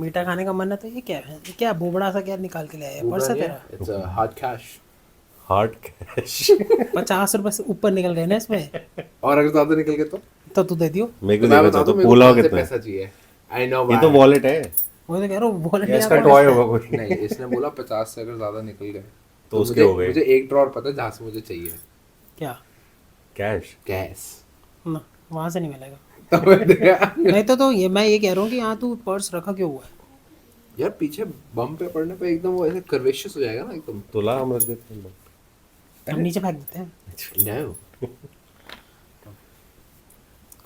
मीठा खाने का मन है तो ये क्या है, ये क्या बोबड़ा सा क्या निकाल के ले आया पर्स है तेरा? It's a hard cash. Hard cash 50 रुपए से ऊपर निकल गए ना इसमें, और अगर ज्यादा निकल गए तो तू दे दियो। मेरे तो को मैं देखा बता जा दूं तो मेरे को पोला कहाँ से कितना है? पैसा चाहिए। आई नो ये तो वॉलेट है वो तो कह रहा हूँ बोल या नहीं इसका आता टॉय इसका। होगा कोई? नहीं, इसने बोला 50 से अगर ज्यादा निकल गए तो उसके मुझे हो गए। मुझे एक ड्रॉर पता है जहाँ से मुझे चाहिए क्या कैश कैश। ना, वहां से नहीं मिलेगा। तो मैंने कहा, नहीं तो ये मैं ये कह रहा हूँ कि यहाँ तू पर्स रखा क्यों हुआ है? यार पीछे बम पे पड़ने पे एकदम वो ऐसे कर्वेशियस हो जाएगा ना एकदम। तो ला हम रख देते हैं। हम नीचे फेंक देते हैं। No.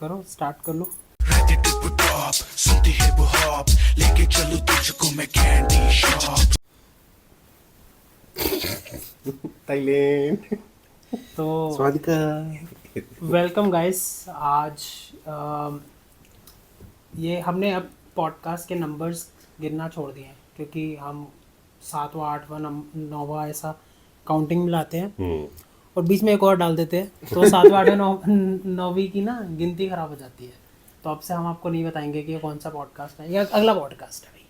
करो स्टार्ट कर लो। रहती टिप टॉप सुनती हिप हॉप लेके चलूं तुझको मैं कैंडी शॉप। थाईलैंड तो स्वादिका। Welcome guys. आज ये हमने अब पॉडकास्ट के नंबर्स गिनना छोड़ दिए हैं क्योंकि हम 7वां 8वां 9वां ऐसा काउंटिंग में लाते हैं और बीच में एक और डाल देते हैं तो 7वां 8वां 9वीं की ना गिनती खराब हो जाती है। तो अब से हम आपको नहीं बताएंगे कि ये कौन सा पॉडकास्ट है, या अगला पॉडकास्ट है भाई,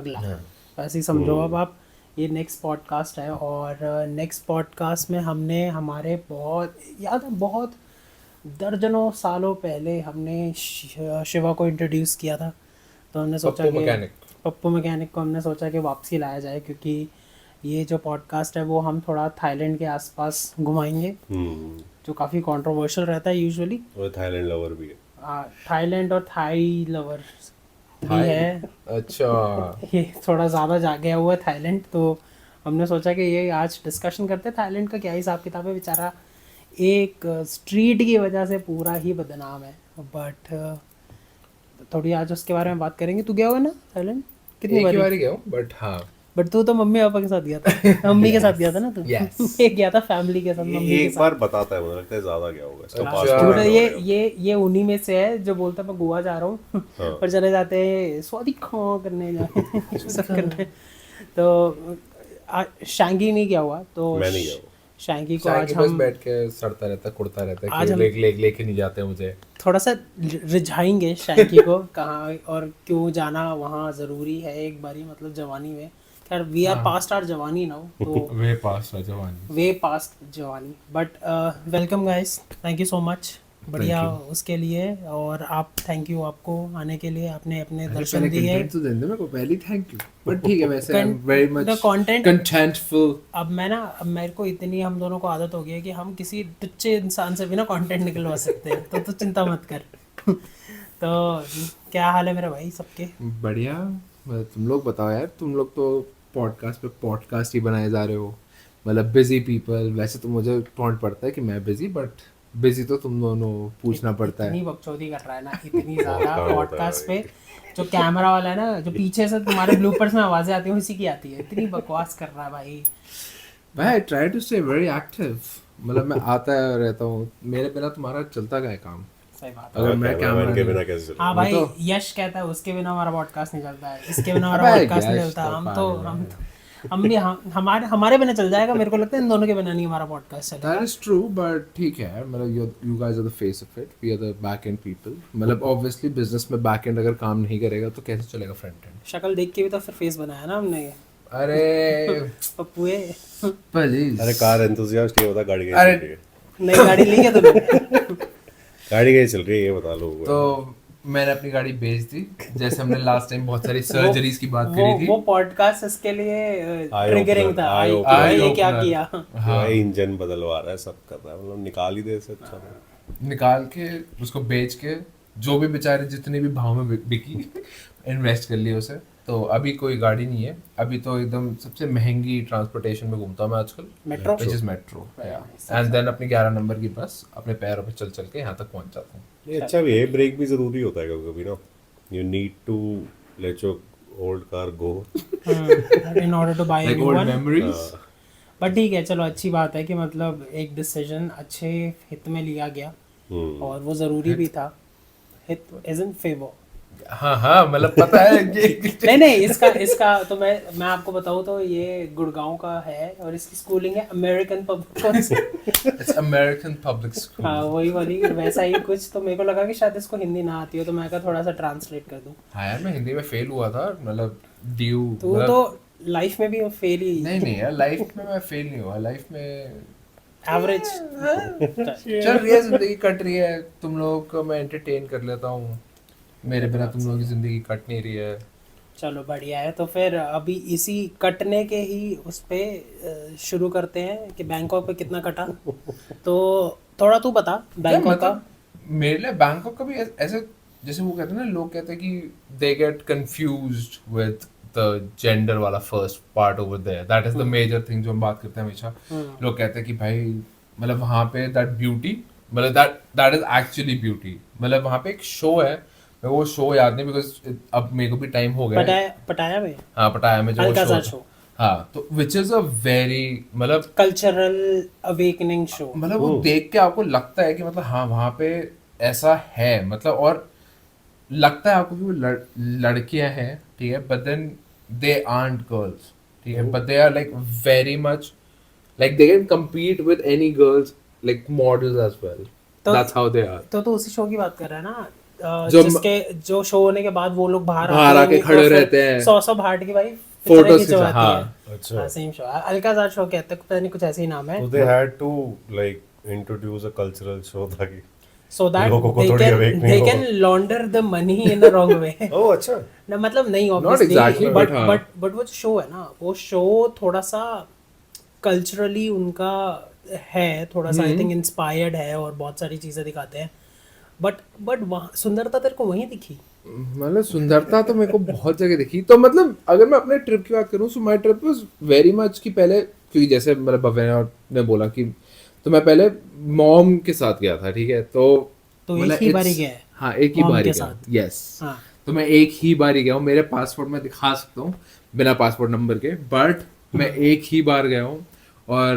अगला ऐसे ही समझो। अब आप ये नेक्स्ट पॉडकास्ट है और नेक्स्ट पॉडकास्ट में हमने हमारे बहुत याद है बहुत दर्जनों सालों पहले हमने शिवा को इंट्रोड्यूस किया था। तो हमने सोचा पप्पू कि मैकेनिक। पप्पू मैकेनिक को हमने सोचा कि वापसी लाया जाए क्योंकि ये जो पॉडकास्ट है वो हम थोड़ा थाईलैंड के आसपास घुमाएंगे जो काफ़ी कंट्रोवर्शियल रहता है यूजुअली। और थाईलैंड लवर भी है। थाईलैंड और थाई लवर भी है। अच्छा। ये थोड़ा ज़्यादा जा गया हुआ है थाईलैंड, तो हमने सोचा कि ये आज डिस्कशन करते हैं थाईलैंड का क्या हिसाब किताब है। बेचारा एक स्ट्रीट की वजह से पूरा ही बदनाम है, बट थोड़ी आज उसके बारे में बात करेंगे। तू गया हुआ ना थाईलैंड कितनी एक ही बार? बार ही गया हूँ बट हाँ। बट तू तो मम्मी पापा के साथ गया था। मम्मी के साथ गया था ना तू? Yes. मैं गया था फैमिली के साथ, मम्मी के एक साथ। बार बताता है, मुझे लगता है ज्यादा क्या होगा इसका अच्छा। पासपोर्ट तो ये उन्हीं में से है जो बोलता है मैं गोवा जा रहा हूँ हाँ। पर चले जाते हैं स्वादी खा करने जाते सब करने। तो शांगी नहीं गया हुआ तो मैं नहीं गया हूँ। शांगी को चाय आज के पास हम बैठ के सड़ता रहता कुड़ता रहता है आज कि हम- लेके नहीं जाते मुझे। थोड़ा सा रिझाएंगे शांकी को कहाँ और क्यों जाना वहाँ ज़रूरी है एक बारी, मतलब जवानी में। खैर वी आर पास्ट आर जवानी नाउ, तो वे पास जवानी। वे पास्ट जवानी। But welcome guys, thank you so much बढ़िया उसके लिए। और आप थैंक यू आपको आने के लिए, आपने अपने दर्शन दिए। तो देने मेरे को पहले थैंक यू बट ठीक है वैसे I am Con- very much the content- contentful. अब मेरे को इतनी हम दोनों को आदत हो गई है कि हम किसी टुच्चे इंसान से भी ना कंटेंट निकलवा सकते हैं, तो चिंता मत कर। तो क्या हाल है मेरे भाई सबके? बढ़िया। तुम लोग बताओ यार, तुम लोग तो पॉडकास्ट पे पॉडकास्ट ही बनाए जा रहे हो, मतलब बिजी पीपल। वैसे तो मुझे टॉन्ट पड़ता है कि मैं बिजी, बट बिजी तो तुम दोनों पूछना पड़ता है। इतनी बकचोदी कर रहा है ना, इतनी ज्यादा होता है पॉडकास्ट पे। जो कैमरा वाला है ना, जो पीछे से तुम्हारे ब्लूपर्स में आवाजें आती हैं उसी की आती है। इतनी बकवास कर रहा है भाई। भाई I try to stay very active, मतलब मैं आता रहता हूँ, मेरे बिना तुम्हारा चलता क्या है काम। सही बात है। अगर मैं कैमरामैन के कैमरा बिना कैसे चलेगा? हाँ भाई, तो- यश कहता है उसके बिना हमारा पॉडकास्ट नहीं चलता है, इसके बिना हमारा अबे पॉडकास्ट नहीं यश चलता। तो हम भी हमारे बिना चल जाएगा। मेरे को लगता है इन दोनों के बिना नहीं हमारा पॉडकास्ट चलेगा। That is true, but ठीक है, मतलब you guys are the face of it, we are the back end people. मतलब obviously business में back end अगर काम नहीं करेगा तो कैसे चलेगा front end? शक्ल देख के भी तो फिर फेस बनाया ना हमने। अरे पप्पूए प्लीज। अरे कार एंथुसियास्ट ये बता, गाड़ी कैसे अरे- चल रही है? नई गाड़ी ली क्या तूने? गाड़ी कैसे चल रही है ये बता लो। तो मैंने अपनी गाड़ी बेच दी, जैसे हमने लास्ट टाइम बहुत सारी सर्जरीज की बात करी थी। वो पॉडकास्ट इसके लिए Eye ट्रिगरिंग opener, था। eye आई opener. ये क्या Eye किया? भाई इंजन बदलवा रहा है, सब कर रहा है, मतलब निकाल ही दे इससे अच्छा। निकाल के उसको बेच के जो भी बेचारे जितने भी भाव में बिकी इन्वेस्ट कर लिया उसे। तो अभी कोई गाड़ी नहीं है, अभी तो एकदम सबसे महंगी ट्रांसपोर्टेशन में घूमता हूँ मैं आजकल, metro? which is metro, yeah. And then अपनी 11 नंबर की बस अपने पैरों पे चल चल के यहाँ तक पहुँच जाता हूँ। ये अच्छा भी है, ब्रेक भी जरूरी होता है कभी कभी ना। You need to let your old car go in order to buy a Like new old one. memories. But ठीक है, चलो अच्छी बात है कि मतलब एक डिसीजन अच्छे हित में लिया गया और वो ज़रूरी भी था। हित इज इन फेवर। हाँ मतलब पता है कि नहीं इसका तो मैं आपको बताऊँ तो ये गुड़गांव का है और इसकी स्कूलिंग है American public it's American public school. हाँ वही वाली वैसा ही कुछ, तो मेरे को लगा कि शायद इसको हिंदी ना आती हो तो मैं कहा थोड़ा सा ट्रांसलेट कर दूँ। हाँ यार मैं हिंदी में फेल हुआ था, मतलब ड्यू तू तो लाइफ में भी फेल ही, नहीं यार लाइफ में मैं फेल नहीं हुआ, लाइफ में एवरेज। चल रही है, जिंदगी कट रही है, तुम लोगों को मैं एंटरटेन कर लेता हूँ, मेरे बिना तुम लोगों की जिंदगी कट नहीं रही है। चलो बढ़िया है, तो फिर अभी इसी कटने के ही उस पे शुरू करते हैं कि बैंकॉक पे कितना कटा। तो थोड़ा तू बता बैंकॉक का। मेरे लिए बैंकॉक का भी ऐसे, जैसे वो कहते हैं ना, लोग कहते हैं कि they get confused with the gender वाला first part over there, that is the major thing जो हम बात करते हैं हमेशा। लोग कहते हैं कि भाई मतलब वहाँ पे दैट ब्यूटी, मतलब दैट इज एक्चुअली ब्यूटी, मतलब वहाँ पे एक शो है, मैं वो शो याद नहीं बिकॉज अब मेरे को भी टाइम हो गया है। पटाया में, हाँ पटाया में जो हल्का सा शो शो, हाँ, तो विच इज अ वेरी मतलब कल्चरल अवेकनिंग शो। मतलब वो देख के आपको लगता है कि मतलब हाँ वहाँ पे ऐसा है, मतलब और लगता है आपको कि वो लड़कियां हैं, ठीक है, but then they are girls, ठीक है, but they are like very much like they can compete with any girls like models as well. तो That's how they are. तो उसी शो की बात कर रहा है ना, जो जिसके जो शो होने के बाद वो लोग बाहर आके खड़े रहते हैं, 100 भाट की भाई Photos खिंचवाती हाँ। है। अच्छा। सेम शो, अलकाज़ार शो कहते हैं, पता नहीं कुछ ऐसे ही नाम है। So they had to like introduce a cultural show ताकि so that लोगों को they थोड़ी can awakening they हो। can launder the money in the wrong way। ओह अच्छा। ना मतलब नहीं Not obviously, exactly, but but हाँ। but वो जो शो है ना, वो शो थोड़ा सा कल्चरली उनका है, थोड़ा सा आई थिंक इंस्पायर्ड है और बहुत सारी चीज़ें दिखाते हैं, बट वहाँ सुंदरता तेरे को वहीं दिखी। मतलब सुंदरता तो मेरे को बहुत जगह दिखी, तो मतलब अगर मैं अपने ट्रिप की बात करूँ, so my trip was very much कि पहले, क्योंकि जैसे मतलब भव्य ने बोला कि तो मैं पहले मॉम के साथ गया था, ठीक है, तो एक ही बारी गया है? हाँ एक ही Mom बारी के गया, साथ? यस। हाँ। तो मैं एक ही बारी गया हूँ, मेरे पासपोर्ट में दिखा सकता हूँ बिना पासपोर्ट नंबर के, बट मैं एक ही बार गया हूँ। और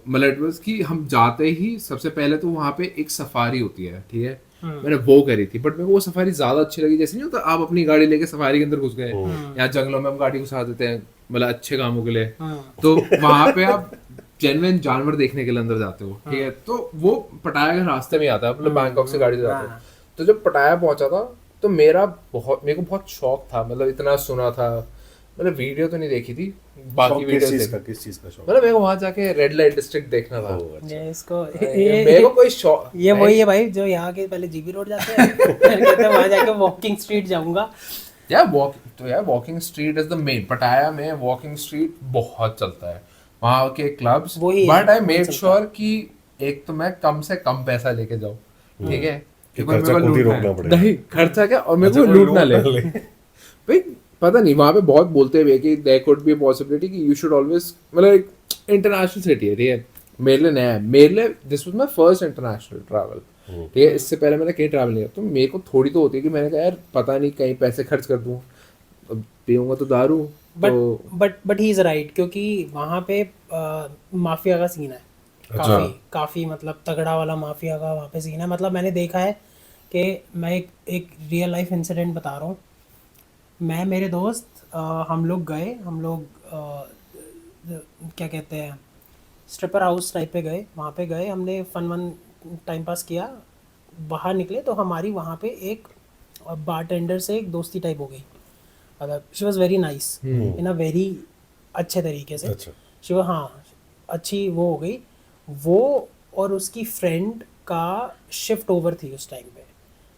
मतलब इट वाज कि हम जाते ही सबसे पहले तो वहाँ पे एक सफारी होती है, ठीक है, मैंने वो करी थी, बट मेरे को वो सफारी ज्यादा अच्छी लगी। जैसे नहीं होता आप अपनी गाड़ी लेके सफारी के अंदर घुस गए, या जंगलों में हम गाड़ी घुसा देते हैं मतलब अच्छे कामों के लिए, तो वहाँ पे आप जेन्युइन जानवर देखने के लिए अंदर जाते हो, ठीक है। तो वो पटाया के रास्ते में आता है, मतलब बैंकॉक से गाड़ी से जाते हो। तो जब पटाया पहुंचा था तो मेरे को बहुत शौक था, मतलब इतना सुना था, मतलब वीडियो तो नहीं देखी थी, बाकी वीडियो किस चीज का शौक? मतलब मेरे को वहां जाके रेड लाइट डिस्ट्रिक्ट देखना था। ये इसको मेरे को कोई शौक, ये वही है भाई जो यहाँ के पहले जीबी रोड जाते हैं, फिर कहते हैं वहां जाके वॉकिंग स्ट्रीट जाऊंगा। यार walking street is the main, पटाया में वॉकिंग स्ट्रीट बहुत चलता है, वहाँ के clubs, but I made sure कि एक तो मैं कम से कम पैसा लेके जाऊँ, ठीक है, खर्चा खुद ही रोकना पड़ेगा। नहीं खर्चा क्या, और मेरे को लूट ना ले भाई। पता नहीं वहाँ पे बहुत बोलते हुए कि there could be a possibility कि यू शुड ऑलवेज, मतलब एक इंटरनेशनल सिटी है, ठीक है, मेरे लिए नया है, मेरे लिए this was my first international travel, ठीक है, इससे पहले मैंने कहीं ट्रैवल नहीं किया, तो मेरे को थोड़ी तो होती है कि मैंने कहा यार पता नहीं कहीं पैसे खर्च कर दूँ, अब पीऊँगा तो दारू। बट ही इज राइट, क्योंकि वहाँ पे माफिया का सीन है काफी मतलब तगड़ा वाला माफिया का वहाँ पे सीन है। मतलब मैंने देखा है कि मैं एक रियल लाइफ इंसिडेंट बता रहा हूँ। मैं मेरे दोस्त हम लोग क्या कहते हैं स्ट्रिपर हाउस टाइप पे गए, वहाँ पे गए, हमने फन टाइम पास किया, बाहर निकले तो हमारी वहाँ पे एक बारटेंडर से एक दोस्ती टाइप हो गई। मतलब she was very nice in a very अच्छे तरीके से। अच्छा। शी वो हाँ अच्छी वो हो गई। वो और उसकी फ्रेंड का शिफ्ट ओवर थी उस टाइम पे,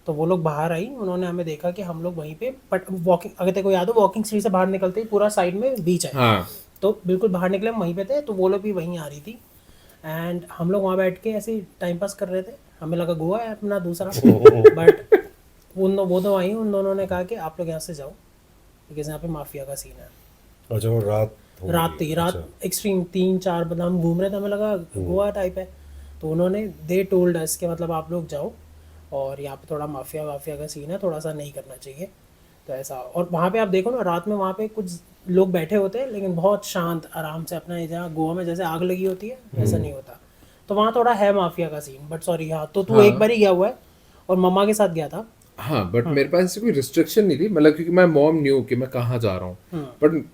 तो वो लोग बाहर आई, उन्होंने हमें देखा कि हम लोग वहीं पे बट वॉकिंग, अगर तेरे को याद हो वॉकिंग स्ट्रीट से बाहर निकलते ही पूरा साइड में बीच है, हाँ। तो बिल्कुल बाहर निकले हम वहीं पे थे, तो वो लोग भी वहीं आ रही थी एंड हम लोग वहाँ बैठ के ऐसे टाइम पास कर रहे थे। हमें लगा गोवा है अपना दूसरा, बट वो दो आई, उन दोनों ने कहा कि आप लोग यहाँ से जाओ बिकॉज यहाँ पे माफिया का सीन है। अच्छा वो रात एक्सट्रीम 3-4 मतलब हम घूम रहे थे, हमें लगा गोवा टाइप है, तो उन्होंने दे टोल्ड अस के मतलब आप लोग जाओ और यहाँ पे थोड़ा माफिया का सीन है, थोड़ा सा नहीं करना चाहिए, तो ऐसा। और वहाँ पे आप देखो ना रात में वहाँ पे कुछ लोग बैठे होते हैं लेकिन बहुत शांत आराम से अपना, जहाँ गोवा में जैसे आग लगी होती है वैसा नहीं होता, तो वहाँ थोड़ा है माफिया का सीन। बट सॉरी हाँ, तो तू एक बार ही गया हुआ है और मम्मा के साथ गया था, हाँ बट मेरे पास ऐसे कोई रिस्ट्रिक्शन नहीं थी, मतलब क्योंकि मैं मॉम न्यू कि मैं कहाँ जा रहा हूँ, बट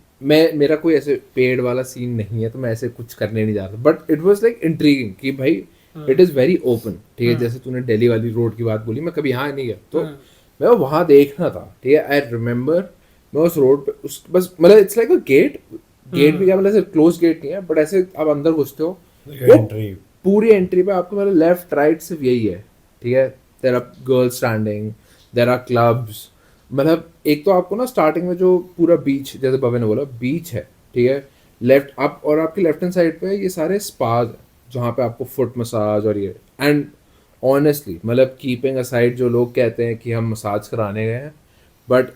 मेरा कोई ऐसे पेड वाला सीन नहीं है, तो मैं ऐसे कुछ करने नहीं जा रहा, but it was like intriguing कि भाई इट इज़ वेरी ओपन, ठीक है, जैसे तूने दिल्ली वाली रोड की बात बोली, मैं कभी यहाँ नहीं गया, तो मैं वहाँ देखना था, ठीक है, आई रिमेम्बर मैं उस रोड पे उस बस मतलब इट्स लाइक अ गेट भी क्या, मतलब ऐसे क्लोज गेट नहीं है, बट ऐसे आप अंदर घुसते हो, एंट्री पूरी एंट्री पे आपको मतलब लेफ्ट राइट सिर्फ यही है, ठीक है, there are girls standing, there are clubs, मतलब एक तो आपको ना स्टार्टिंग में जो पूरा बीच, जैसे भव्य ने बोला बीच है, ठीक है, लेफ्ट आप और आपकी लेफ्ट हैंड साइड पे ये सारे स्पाज हैं जहाँ पे आपको फुट मसाज और ये, एंड ऑनेस्टली मतलब कीपिंग असाइड जो लोग कहते हैं कि हम मसाज कराने गए हैं, but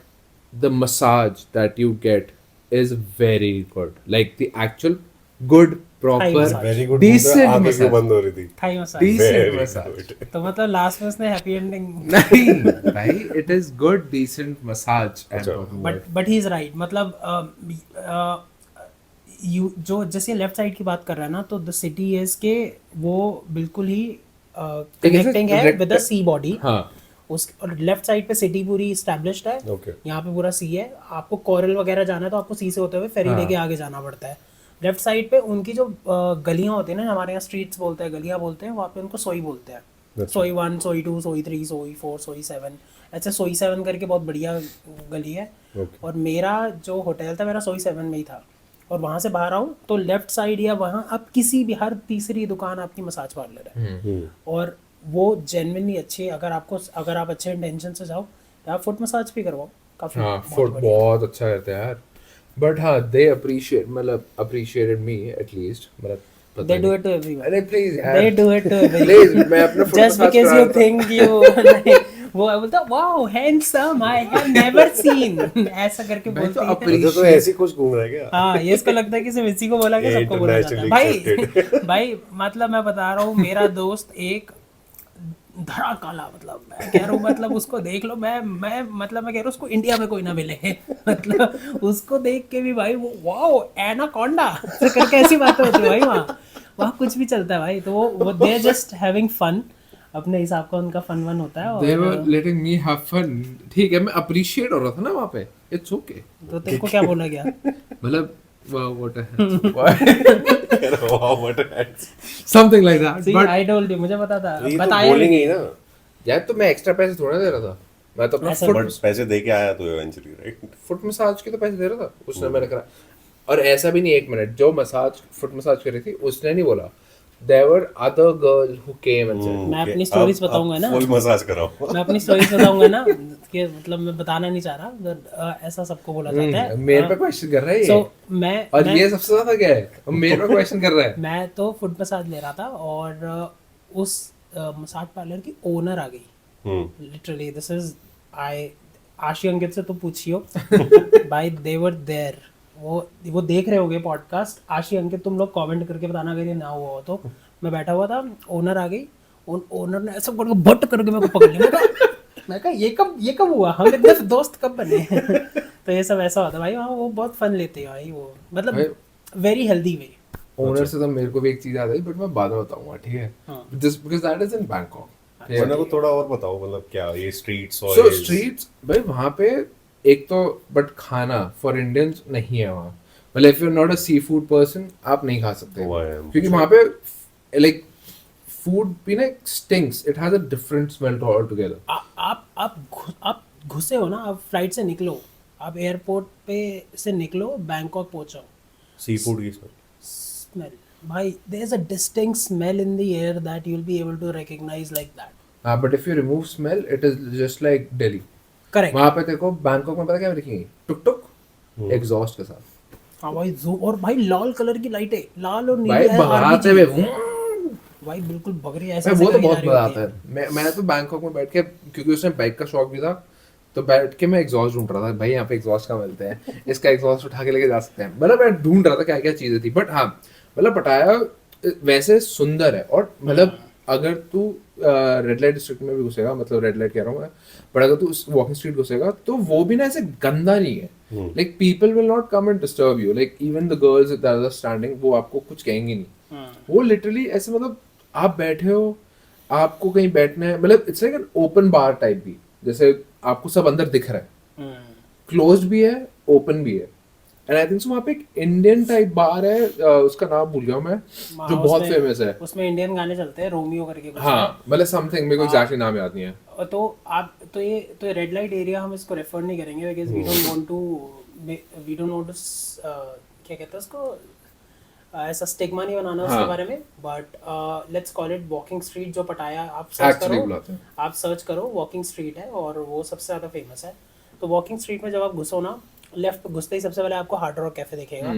the massage that you get is very good, like the actual good proper massage. Very good, Decent आंखें क्यों massage. बंद हो रही थी? Thai massage. Decent Very massage. good. तो मतलब लास्ट में उसने हैप्पी एंडिंग। नहीं भाई, it is good decent massage, but he is right, मतलब यू जो जैसे लेफ्ट साइड की बात कर रहा है ना, तो द सिटी इज के वो बिल्कुल ही कनेक्टिंग है विद द सी बॉडी। हाँ उस और लेफ्ट साइड पे सिटी पूरी एस्टैब्लिश्ड है, Okay. यहाँ पे पूरा सी है, आपको कोरल वगैरह जाना है तो आपको सी से होते हुए फेरी लेके आगे जाना पड़ता है। लेफ्ट साइड पे उनकी जो गलियां होती हैं ना, हमारे यहाँ स्ट्रीट्स बोलते हैं, गलियां बोलते हैं, वहाँ पे उनको सोई बोलते हैं, सोई 1 सोई 2 सोई 3 सोई 4 सोई 7, ऐसे सोई 7 करके बहुत बढ़िया गली है। और मेरा जो होटल था मेरा सोई 7 में ही था, और वहाँ से बाहर आऊँ तो लेफ्ट साइड या वहाँ अब किसी भी हर तीसरी दुकान आपकी मसाज पार्लर है, और वो जेन्युइनली अच्छे, अगर आप अच्छे इंटेंशन से जाओ तो आप फुट मसाज भी करवाओ, काफी हाँ फुट बहुत अच्छा करते हैं यार, बट हाँ दे अप्रिशिएट, मतलब अप्रिशिएटेड मी एटलीस्ट, मतलब पता They do नहीं। it to everyone. अरे प्लीज यार, They do it to everyone. Please मैं अपने फुट Just मसाज because करा you रहा था। think you नहीं, वो बोलता wow handsome I have never seen, ऐसा करके मैं तो बोलती है। अच्छा, तो ऐसी कुछ घूम रहा है क्या? हाँ, ये इसको लगता है कि सिर्फ इसी को बोला कि ये सबको बोला जाता है। internationally भाई मतलब मैं बता रहा हूँ, मेरा दोस्त एक धड़ा काला, मतलब मैं कह रहा हूँ, मतलब उसको देख लो, मैं मतलब मैं कह रहा हूँ उसको इंडिया में कोई ना मिले मतलब उसको देख के भी भाई वो वाओ एनाकोंडा करके ऐसी बातें होती है भाई, वहाँ कुछ भी चलता है भाई, तो वो they are just having fun, अपने हिसाब का उनका फन वन होता है। They were और letting me have fun, ठीक है, मैं अप्रिशिएट हो रहा था ना वहाँ पे, इट्स ओके, तो तेरे को क्या बोला गया? मतलब what Wow, what a something like that, See, but I told you, मुझे पता था, ये तो बताया बोलेंगे नहीं। ही ना, यार तो मैं एक्स्ट्रा पैसे थोड़ा दे रहा था, मैं तो अपना ऐसा बट पैसे दे के आया तो इवेंचुअली, राइट? फुट मसाज के तो पैसे दे रहा था उसने, मैंने करा, और ऐसा भी नहीं, एक मिनट, जो मसाज फुट मसाज कर रही थी उसने नहीं बोला, there were other girl who came and said, मैं अपनी stories बताऊंगा ना। फुल मसाज कराओ। मैं अपनी स्टोरीज बताऊंगा ना, कि मतलब मैं बताना नहीं चाह रहा, but, ऐसा सबको बोला जाता है। मेरे पे क्वेश्चन कर रहा है ये, So, और ये सबसे ज्यादा क्या है, वो मेरे पे क्वेश्चन कर रहा है। मैं तो फुट मसाज ले रहा था, और उस मसाज पार्लर की ओनर आ गई, लिटरली दिस इज आशी अंकित से तो पूछियो भाई, दे वर देयर, वो देख रहे होगे पॉडकास्ट, आशी अंकित तुम लोग कमेंट करके बताना अगर ये ना हुआ हो तो। मैं बैठा हुआ था, ओनर आ गई, ओनर ने ऐसा करके बट करके मेरे को पकड़ लिया, मैं कहा ये कब हुआ, हम इतने दोस्त कब बने तो ये सब ऐसा होता है भाई वहाँ, वो बहुत फन लेते हैं भाई, वो मतलब वेरी हेल्दी वे। ओनर से तो मेरे को भी एक चीज याद आई, बट मैं बाद में बताऊंगा, ठीक है, just because that is in Bangkok. वरना को थोड़ा और बताओ, मतलब क्या ये स्ट्रीट्स और सो स्ट्रीट्स भाई वहाँ पे एक तो, बट खाना फॉर इंडियंस नहीं है वहाँ, मतलब if you are not a seafood person आप नहीं खा सकते, क्योंकि वहाँ पे लाइक फूड भी ना stinks, it has a different smell all together. आप घुसे हो ना, आप फ्लाइट से निकलो, आप एयरपोर्ट पे से निकलो, बैंकॉक पहुंचो, सी फूड की स्मेल भाई, there is a distinct smell in the air that you will be able to recognise like that. हाँ but if you remove smell it is just like Delhi. Correct. वहाँ पे देखो Bangkok में पता क्या लिखेंगे, टुक टुक एग्जॉस्ट के साथ। हाँ भाई, और भाई लाल कलर की लाइटें, लाल और भाई नीली भगाते हुए भाई बिल्कुल भग रही है ऐसे, वो तो करके बहुत जा रही मजा होती आता है। मैं तो बैंकॉक में बैठ के, क्योंकि उसने बाइक का शौक भी था, तो बैठ के मैं एग्जॉस्ट ढूंढ रहा था, भाई यहाँ पे एग्जॉस्ट कहाँ मिलते हैं, इसका एग्जॉस्ट उठा के लेके जा सकते हैं, मतलब मैं ढूंढ रहा था क्या क्या चीजें थी। बट हाँ मतलब पटाया वैसे सुंदर है, और मतलब अगर तू रेड लाइट डिस्ट्रिक्ट में भी घुसेगा, मतलब रेड लाइट कह रहा हूँ मैं, पर अगर तू उस वॉकिंग स्ट्रीट घुसेगा तो वो भी ना ऐसे गंदा नहीं है, like people will not come and disturb you, like even the girls that are standing वो आपको कुछ कहेंगी नहीं, वो लिटरली ऐसे, मतलब आप बैठे हो, आपको कहीं बैठना है, मतलब it's like an open bar type भी, जैसे आपको सब अंदर दिख रहा है, हम्म, क्लोज्ड भी है, ओपन भी है। एंड आई थिंक सो वहाँ पे एक इंडियन टाइप बार है, उसका नाम भूल गया हूँ मैं, जो बहुत उसमें- फेमस है। उसमें इंडियन गाने चलते हैं, रोमियो करके कुछ है। हाँ मतलब समथिंग, मेरे को एग्जैक्टली नाम याद नहीं है। और तो आप तो ये रेड लाइट एरिया हम इसको रेफर नहीं करेंगे because we don't want to क्या कहते हैं उसको ऐसा स्टिग्मा नहीं बनाना उसके हाँ। बारे में, but let's call it walking street. जो पटाया आप सर्च Actually करो, बुलाते हैं। आप सर्च करो वॉकिंग स्ट्रीट है और वो सबसे ज़्यादा फेमस है। तो वॉकिंग स्ट्रीट में जब आप घुसो ना, लेफ्ट घुसते ही सबसे पहले आपको हार्ड रॉक कैफ़े दिखेगा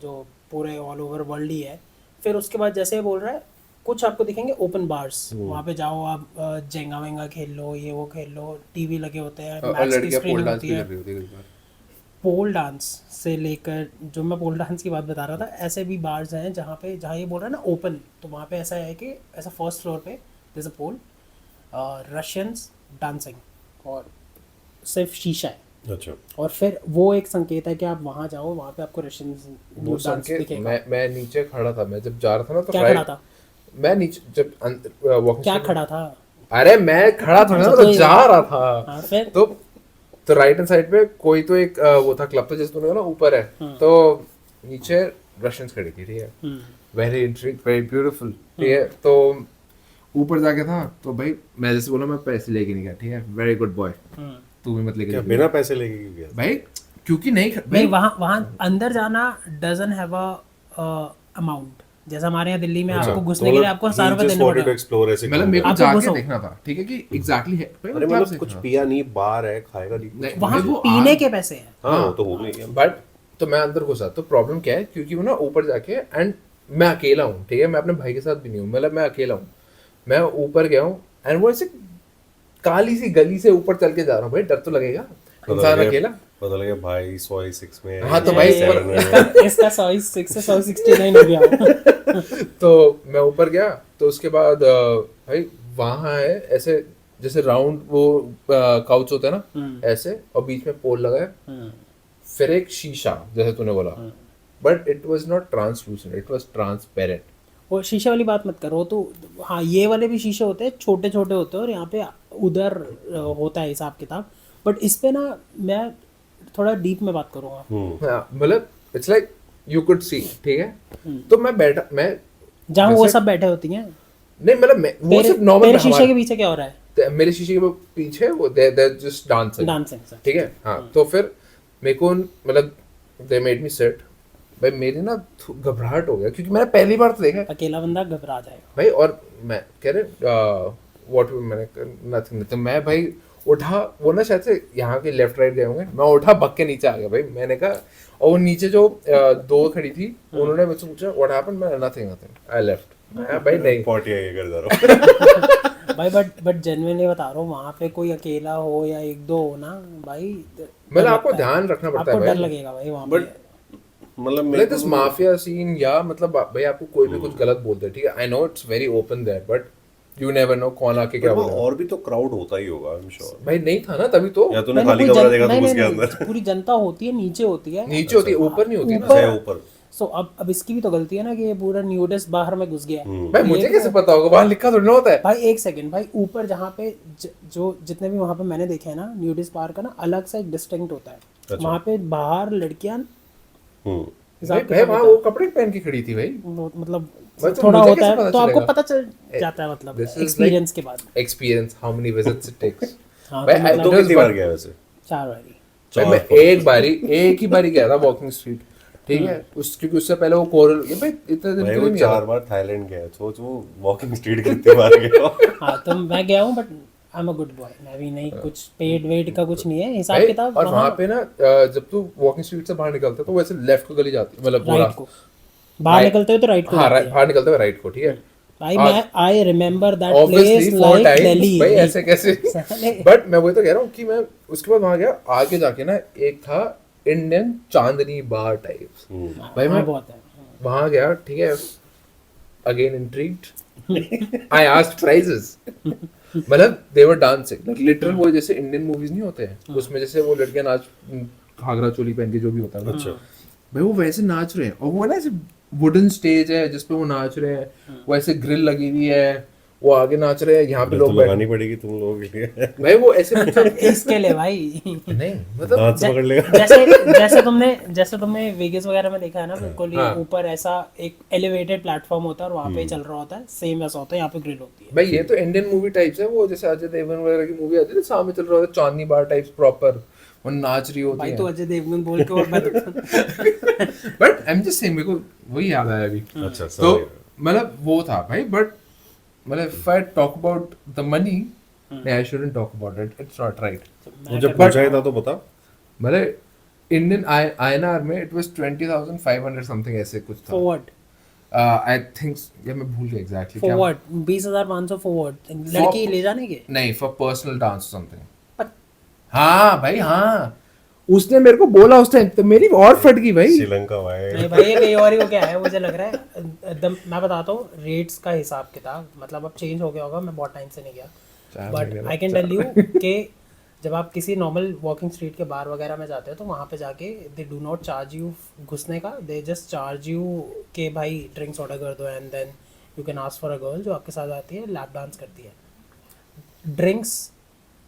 जो पूरे ऑल ओवर वर्ल्ड ही है। फिर उसके बाद जैसे बोल रहा है कुछ आपको दिखेंगे ओपन बार्स, वहाँ पे जाओ आप जेंगा वेंगा खेल लो, ये वो खेल लो, टीवी लगे होते हैं, और मैच की लड़कियां पोल स्क्रीनिंग डांस होती भी है। कर रही होती है कई बार। पोल डांस से लेकर, जो मैं पोल डांस की बात बता रहा था, ऐसे भी बार्स हैं जहाँ ये बोल रहा है ना ओपन, तो वहाँ पे ऐसा है कि ऐसा फर्स्ट फ्लोर पे there is a pole, Russians dancing और सिर्फ शीशा है। अच्छा, और फिर वो एक संकेत है कि आप वहाँ जाओ, वहाँ पे आपको रशियन वो डांस संकेत, दिखेगा। मैं नीचे खड़ा था, मैं जब जा रहा था ना तो क्या right- खड़ा था? मैं नीचे जब walking क्या street- खड़ा था? अरे मैं खड़ा था ना, अच्छा, तो तो जा रहा था। हाँ, फिर तो राइट हैंड साइड पे कोई तो एक वो था क्लब था, जैसे तूने कहा ना ऊपर है, तो नीचे रशियंस खड़ी थी, ठीक है, वेरी इंट्रिग, वेरी ब्यूटीफुल, ठीक है। तो ऊपर जाके था, तो भाई मैं जैसे बोला मैं पैसे लेके नहीं गया, ठीक है, वेरी गुड बॉय, तू भी मत लेके क्या जा। बिना पैसे लेके क्यों गया? भाई क्योंकि नहीं नहीं, वहाँ अंदर जाना डजंट हैव अ अमाउंट। जैसे हमारे यहाँ दिल्ली में आपको घुसने के लिए आपको 1000 रुपए देने पड़ेगा पड़ेगा। एक्सप्लोर ऐसे मतलब मेरे को आपको जाके घुसो। देखना था, ठीक है, कि एग्जैक्टली है भाई, अरे मतलब मतलब से कुछ था। पिया नहीं, बार है, खाएगा नहीं। नहीं, वहाँ वो पीने के पैसे हैं। हाँ वो तो हो गई। बट तो मैं अंदर घुसा, तो प्रॉब्लम क्या है, क्योंकि वो ना ऊपर जाके, एंड मैं अकेला हूँ, ठीक है, मैं अपने भाई के साथ भी नहीं हूँ, मतलब मैं अकेला हूँ, मैं ऊपर गया हूँ, एंड वो ऐसे काली सी गली से ऊपर चल के जा रहा हूँ, भाई डर तो लगेगा, इंसान अकेला। पता लगे भाई 106 में है, हाँ, तो भाई ये- पर- इसका 106 से 169 हो गया। तो मैं ऊपर गया, तो उसके बाद भाई वहाँ है ऐसे जैसे राउंड वो काउच होता है ना, ऐसे, और बीच में पोल लगा है, फिर एक शीशा जैसे तूने बोला, but it was not translucent, it was transparent. वो शीशे वाली बात मत करो। तो हाँ, ये वाले भी शीशे होते हैं, छोटे छोटे होते हैं, और यहाँ पे उधर होता है हिसाब किताब। बट इस पे ना मैं थोड़ा डीप में बात करूँगा। हाँ, मतलब it's like you could see, ठीक है। तो मैं बैठा, मैं जहाँ वो वैसे- सब बैठे होती हैं। नहीं मतलब वो सिर्फ नॉर्मल तेरे शीशे के पीछे क्या हो रहा है? मेरे शीशे के पीछे वो they just dancing, dancing sir. ठीक है। हाँ, तो फिर मेरे को मतलब दे मेड मी सिट, भाई मेरी ना घबराहट हो गया, क्योंकि मैंने पहली बार तो देखा है अकेला बंदा घबरा जाएगा भाई। और मैं कह रहे व्हाट, मैंने नथिंग, तो मैं भाई उठा, वो ना शायद से यहाँ के लेफ्ट राइट गए होंगे, मैं उठा बक के नीचे आ गया भाई। मैंने कहा, और वो नीचे जो दो खड़ी थी, उन्होंने मुझसे पूछा व्हाट हैपेंड, मैं नथिंग, आई लेफ्ट। मैं भाई नहीं, पॉटी ये कर जा रहा भाई। बट जेन्युइनली बता रहा हूँ, वहाँ पे कोई अकेला हो या एक दो हो ना भाई, मतलब आपको ध्यान रखना पड़ता है आपको डर भाई। लगेगा भाई वहाँ बट पे। मतलब लाइक दिस माफिया सीन, या मतलब भाई आपको कोई भी कुछ गलत बोलते हैं, ठीक है, I know it's very open there, but you never know कौन आके क्या बोलेगा। और भी तो क्राउड होता ही होगा, आई एम श्योर। भाई नहीं था ना तभी तो, या तूने मैंने खाली कोई कमरा जन- देखा तो नहीं, घुस गया नहीं, अंदर। नहीं, पूरी जनता होती है, नीचे होती है। नीचे होती है, ऊपर नहीं होती ना। ऊपर- है ऊपर। सो अब इसकी भी तो गलती है ना कि ये पूरा न्यूडिस्ट बाहर में घुस गया। भाई मुझे कैसे पता होगा, वहां लिखा थोड़ी ना होता है। भाई एक सेकंड भाई, ऊपर जहाँ पे जो जितने भी वहाँ पे मैंने देखे हैं ना न्यूडिस्ट बार का ना, अलग सा एक डिस्टिंक्ट होता है। वहाँ पे बाहर लड़कियां भाई भाई वहां वो कपड़े पहन के खड़ी थी भाई। मतलब भाई तो थोड़ा मुझे होता कैसे है, पता तो आपको चलेगा? पता चल जाता है, मतलब This is एक्सपीरियंस के बाद। Experience, how many visits it takes. हाँ, भाई तो मतलब तो कितनी बार गया वैसे? 4 बारी। भाई मैं एक ही बारी गया था वॉकिंग स्ट्रीट, ठीक है, उस क्योंकि उससे पहले वो कोरल, ये भाई इतने दिन भाई के वो लिए नहीं 4 बार थाईलैंड गया, सोच वो वॉकिंग स्ट्रीट कितनी बार गया। हाँ, तो मैं गया हूँ, but I am a good boy. मैं भी नहीं, कुछ पेड वेड का कुछ नहीं है हिसाब भाई। किताब। और वहां पे ना जब तू वॉकिंग स्ट्रीट से बाहर निकलता है तो वैसे लेफ्ट को गली जाती है, मतलब पूरा राइट को बाहर निकलते हुए तो राइट को हाँ, जाती है। बाहर निकलते हुए राइट को, ठीक है। I remember that Obviously place 4 like times, Delhi. भाई ऐसे कैसे। बट मैं वही तो कह रहा हूँ कि मैं उसके बाद वहां गया, आगे जाके ना एक था इंडियन चांदनी बार टाइप्स, भाई मैं बहुत है। वहां गया, ठीक है, again intrigued, I asked prices, मतलब दे वर डांसिंग लाइक लिटरल, वो जैसे इंडियन मूवीज नहीं होते हैं उसमें जैसे वो लड़कियां नाच, घाघरा चोली पहन के जो भी होता है, अच्छा। भाई वो वैसे नाच रहे हैं, और वो ना ऐसे वुडन स्टेज है जिसपे वो नाच रहे हैं, वो ऐसे ग्रिल लगी हुई है, वो आगे नाच रहे हैं, यहाँ पे तो लोग लगानी पड़ेगी तुम लोगों के लिए। भाई वो ऐसे मतलब इसके लिए भाई नहीं मतलब हाथ से पकड़ लेगा। जैसे तुमने वेगस वगैरह में देखा है ना, बिल्कुल ही हाँ। ऊपर ऐसा एक एलिवेटेड प्लेटफॉर्म होता है और वहाँ पे चल रहा होता है, सेम वैसा होता है यहाँ पे ग्रिल होती है। भाई ये तो इंडियन मूवी टाइप्स है, वो जैसे अजय देवगन वगैरह की मूवी आती है ना, सामने चल रहा होता है चांदनी बार टाइप्स प्रॉपर, वो नाच रही होती भाई है। तो अजय देवगन बोल के और मैं but I am just saying, मेरे को वही याद आया अभी। अच्छा तो मतलब वो था भाई, बट मतलब if I talk about the money, I shouldn't talk about it, it's not right. जब पूछा ही था तो बता। मतलब इंडियन INR में इट वाज 20,500 समथिंग ऐसे कुछ था। फॉरवर्ड आई थिंक, या मैं भूल गया एग्जैक्टली क्या। फॉरवर्ड 20,500 फॉरवर्ड लड़की ले जाने के। नहीं, फॉर पर्सनल डांस समथिंग। पर- हाँ भाई हाँ, उसने मेरे को बोला उस टाइम, तो मेरी और फट गई भाई। श्रीलंका भाई। नहीं भाई ये कहीं और ही को क्या है, मुझे लग रहा है एकदम। मैं बताता हूँ रेट्स का हिसाब किताब, मतलब अब चेंज हो गया होगा, मैं बहुत टाइम से नहीं गया, but I can tell you कि जब आप किसी नॉर्मल वॉकिंग स्ट्रीट के बार वगैरह में जाते हो तो वहाँ पे जाके they do not charge you घुसने का, दे जस्ट चार्ज यू के भाई ड्रिंक्स ऑर्डर कर दो and then you can ask for a girl जो आपके साथ आती है, लैप डांस करती है, ड्रिंक्स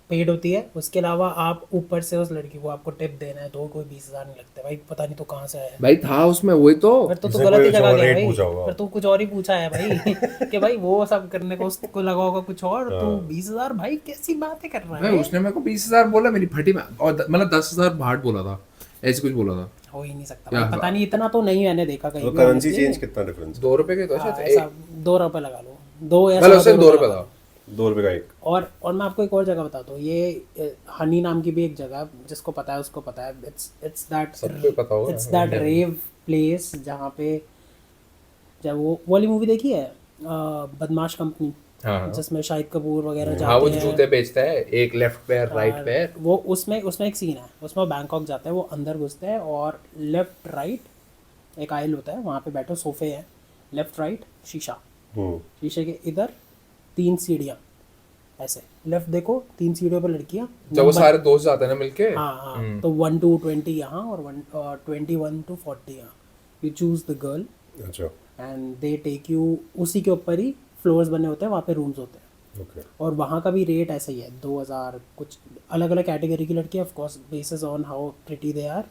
पेड होती है, उसके अलावा आप ऊपर से उस लड़की को आपको टिप देना है, तो कोई 20,000 नहीं लगते भाई, पता नहीं तो कहाँ से आया है। भाई था उसमें वही तो। फिर तो इसने गलत ही कोई जगह और गया rate भाई, पूछा होगा। फिर तू कुछ और ही पूछा है भाई कि भाई वो सब करने को उसको लगा होगा कुछ और, तू 20,000 भाई कैसी बातें कर रहा भाई है। उसने मेरे को 20,000 बोला, मेरी फटी में, और मतलब 10,000 भाट बोला था, ऐसे कुछ बोला था। हो ही नहीं सकता क्या भाई, पता नहीं, इतना तो नहीं मैंने देखा कहीं तो भी, करेंसी honestly। चेंज कितना डिफरेंस? 2 रुपए के तो हाँ, शायद ऐसा 2 रुपए लगा लो, दो या मतलब सवा सिर्फ 2 रुपए लगा लो। था। 2 रुपए का एक। और मैं आपको एक और जगह बताता हूँ, ये हनी नाम की भी एक जगह, जिसको पता है उसको पता है, इट्स सबको पता होगा। इट्स दैट रेव प्लेस जहाँ पे, जब वो वाली मूवी देखी है बदमाश कंपनी, हाँ जिसमें शाहिद कपूर वगैरह हाँ, वो जाते जूते हैं, बेचता है, एक लेफ्ट पैर राइट पैर। वो उसमें एक सीन है, उसमें वो बैंकॉक जाते हैं, वो अंदर घुसते हैं और लेफ्ट राइट एक आइल होता है, वहाँ पे बैठो, सोफे हैं, लेफ्ट राइट शीशा, शीशे के इधर 3 सीढ़ियाँ, ऐसे लेफ्ट देखो 3 सीढ़ियों पर लड़कियाँ, जब वो सारे दोस्त जाते हैं ना मिलके। हाँ हाँ, तो 1 to 20 यहाँ और 21 to 40 यहाँ, यू चूज द गर्ल अच्छा एंड दे टेक यू, उसी के ऊपर ही फ्लोर्स बने होते हैं, वहाँ पे रूम्स होते हैं, ओके। और वहाँ का भी रेट ऐसा ही है 2,000, कुछ अलग अलग कैटेगरी की लड़की, of course basis on how pretty they are,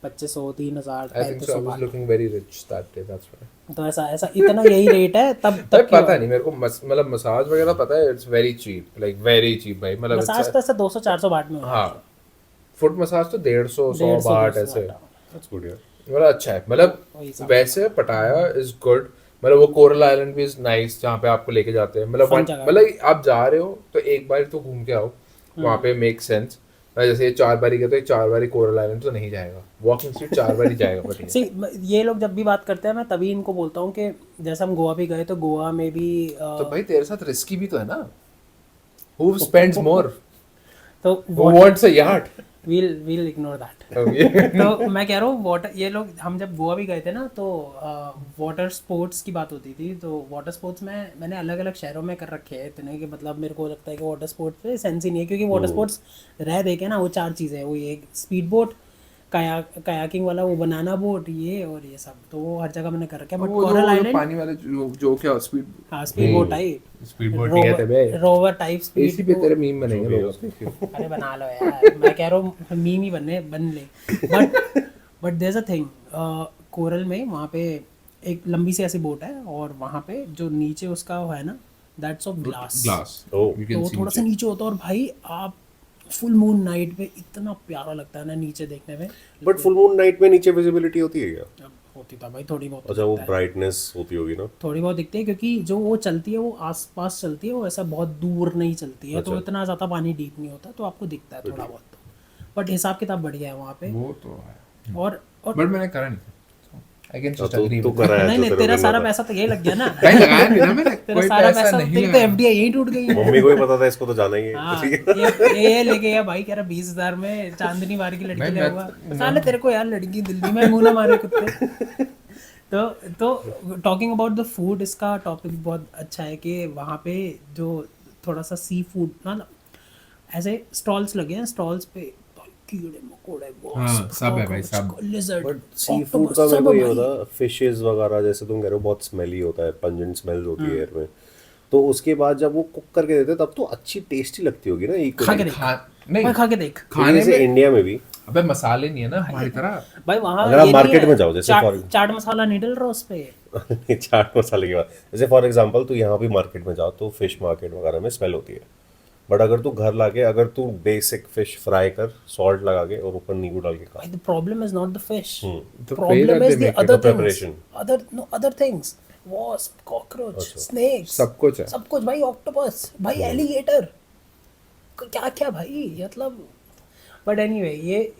2,500, 3,000, I think so, I was looking very rich that day, that's why. तो ऐसा इतना यही रेट है तब भाई तब पता नहीं मेरे को, मतलब मसाज वगैरह पता है, it's very cheap, like very cheap भाई, मतलब मसाज तो ऐसा 200-400 बाट में होता है। हाँ, फुट मसाज तो 150-100 बाट ऐसे, दैट्स गुड यार। मतलब अच्छा है, मतलब वही सब। वैसे पटाया इज गुड, मतलब वो कोरल आइलैंड भी इज नाइस जहाँ पे आपको लेके जाते हैं, मतलब Fun जगह है। मतलब आप जा रहे हो तो एक बार तो घूम के आओ वहाँ पे, मेक सेंस। जैसे ये 4 बारी गया तो 4 बारी कोरल आइलैंड तो नहीं जाएगा, वॉकिंग स्ट्रीट 4 बारी जाएगा बट सी ये लोग जब भी बात करते हैं मैं तभी इनको बोलता हूँ कि जैसे हम गोवा भी गए तो गोवा में भी तो भाई तेरे साथ रिस्की भी तो है ना, who spends more, तो who wants a yacht? we'll ignore that। Okay. तो मैं कह रहा हूँ वाटर, ये लोग, हम जब गोवा भी गए थे ना तो वाटर स्पोर्ट्स की बात होती थी, तो वाटर स्पोर्ट्स में मैंने अलग अलग शहरों में कर रखे हैं इतने कि मतलब मेरे को लगता है कि वाटर स्पोर्ट्स पे सेंस ही नहीं है, क्योंकि वाटर स्पोर्ट्स रह देखे ना वो 4 चीज़ें, वो एक स्पीड बोट, कायाकिंग वाला, वो बनाना बोट, ये और ये सब, तो वो हर जगह मैंने कर रखा है। बट वो कोरल जो आइलैंड, पानी वाले जो क्या स्पीड हाँ स्पीड बोट टाइप, बोट नहीं कहते बे, रोवर टाइप इसी स्पीड पे तेरे मीम बनेंगे लोगों के। अरे बना लो यार, मैं कह रहा हूँ मीम ही बन ले। But there is a thing, coral में वहाँ पे एक लंबी सी ऐसी बोट है और वहाँ पे जो नीचे उसका वो है ना, that's of glass, glass, Oh. you तो can वो see थोड़ा सा नीचे होता है, और भाई आप फुल मून नाइट पे इतना प्यारा लगता है ना नीचे देखने में। बट फुल मून नाइट में नीचे विजिबिलिटी होती है क्या? अब होती था भाई थोड़ी बहुत, अच्छा, वो ब्राइटनेस होती होगी ना। थोड़ी बहुत दिखती है, क्योंकि जो वो चलती है वो आसपास चलती है, वो ऐसा बहुत दूर नहीं चलती है, तो इतना ज़्यादा पानी डीप नहीं होता, तो आपको दिखता है थोड़ा बहुत, तो बट हिसाब किताब बढ़िया है वहाँ पे। वो तो है, और बट मैंने करा नहीं, आई कैन जस्ट एग्री तू करा है नहीं तो नहीं, तेरे तेरा को सारा पता। पैसा तो यही लग गया ना, कहीं लगाया नहीं ना मैंने, तेरा कोई सारा पैसा पैसा, नहीं तेरी तो लगाया। एफडीआई यही टूट गई है। मम्मी को ही पता था इसको तो जाना ही है। हाँ, ये लेके गया भाई, कह रहा 20,000 में चांदनी बार की लड़की ले हुआ, साले तेरे को यार लड़की दिल्ली में मुंह ना मारे कुत्ते। तो टॉकिंग अबाउट द फूड, इसका टॉपिक बहुत अच्छा है कि वहाँ पे जो थोड़ा सा सी फूड ना ऐसे स्टॉल्स लगे हैं, स्टॉल्स पे कीड़े मकोड़े, हाँ, सब है भाई, सब। लिजर्ड, बट सी फूड का मेरे को ये होता, फिशेस वगैरह जैसे तुम कह रहे हो बहुत स्मेली होता है, पंजेंट स्मेल्स होती है एयर में, तो उसके बाद जब वो कुक करके देते तब तो अच्छी टेस्टी लगती होगी ना खा के equally। देख नहीं भाई, खा के देख खाने जैसे में इंडिया में भी अबे मसाले नहीं है ना हमारी तरह। भाई वहाँ अगर आप ये नहीं मार्केट है, में जाओ, जैसे for- चाट मसाला नहीं डल रहा उस पे। चाट मसाले की बात, जैसे फॉर एग्जांपल तू यहाँ भी मार्केट में जाओ तो फिश मार्केट वगैरह में स्मेल होती है, बट अगर तू घर लाके अगर तू बेसिक फिश फ्राई कर सॉल्ट लगा के और ऊपर नींबू डाल के खा, Why the problem is not the fish. The way problem that is they the make it, other the things. preparation. Other things. Wasp, cockroach, snakes. सब कुछ है। सब कुछ भाई, octopus, भाई alligator. क्या क्या भाई, मतलब बट एनीवे